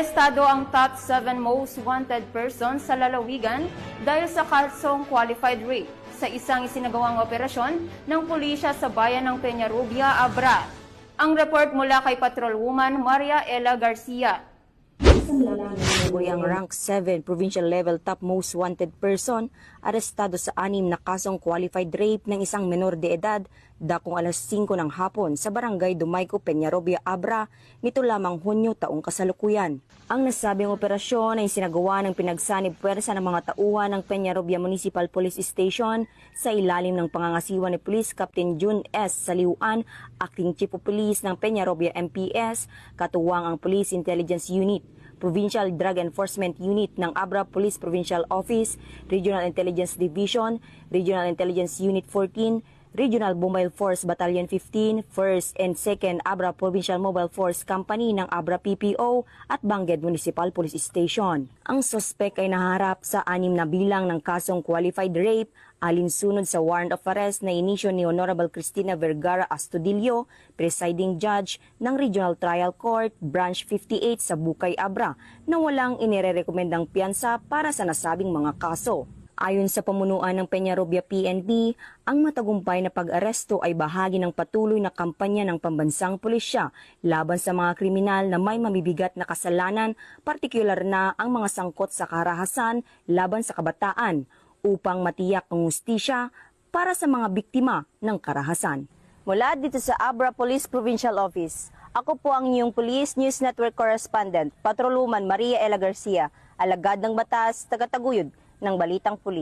Estado ang top 7 most wanted persons sa lalawigan dahil sa kasong qualified rape sa isang isinagawang operasyon ng pulisya sa bayan ng Peñarubia, Abra. Ang report mula kay Patrolwoman Maria Ella Garcia. Ang rank 7 provincial level top most wanted person arestado sa 6 na kasong qualified rape ng isang menor de edad dakong alas 5 ng hapon sa barangay Dumayco, Peñarubia, Abra nito lamang Hunyo taong kasalukuyan. Ang nasabing operasyon ay sinagawa ng pinagsanib puwersa ng mga tauhan ng Peñarubia Municipal Police Station sa ilalim ng pangangasiwa ni Police Captain June S. Saliuan, Acting Chief of Police ng Peñarubia MPS, katuwang ang Police Intelligence Unit, Provincial Drug Enforcement Unit ng Abra Police Provincial Office, Regional Intelligence Division, Regional Intelligence Unit 14, Regional Mobile Force Battalion 15, 1st and 2nd Abra Provincial Mobile Force Company ng Abra PPO at Bangged Municipal Police Station. Ang sospek ay naharap sa 6 na bilang ng kasong qualified rape alinsunod sa warrant of arrest na inisyo ni Honorable Cristina Vergara Astudillo, presiding judge ng Regional Trial Court, Branch 58 sa Bukay, Abra, na walang inirerekomendang piyansa para sa nasabing mga kaso. Ayon sa pamunuan ng Peñarubia PNP, ang matagumpay na pag-aresto ay bahagi ng patuloy na kampanya ng pambansang pulisya laban sa mga kriminal na may mamibigat na kasalanan, partikular na ang mga sangkot sa karahasan laban sa kabataan, upang matiyak ang hustisya para sa mga biktima ng karahasan. Mula dito sa Abra Police Provincial Office, ako po ang inyong Police News Network Correspondent, Patrolwoman Maria Ella Garcia, alagad ng batas, tagataguyod ng Balitang Pulis.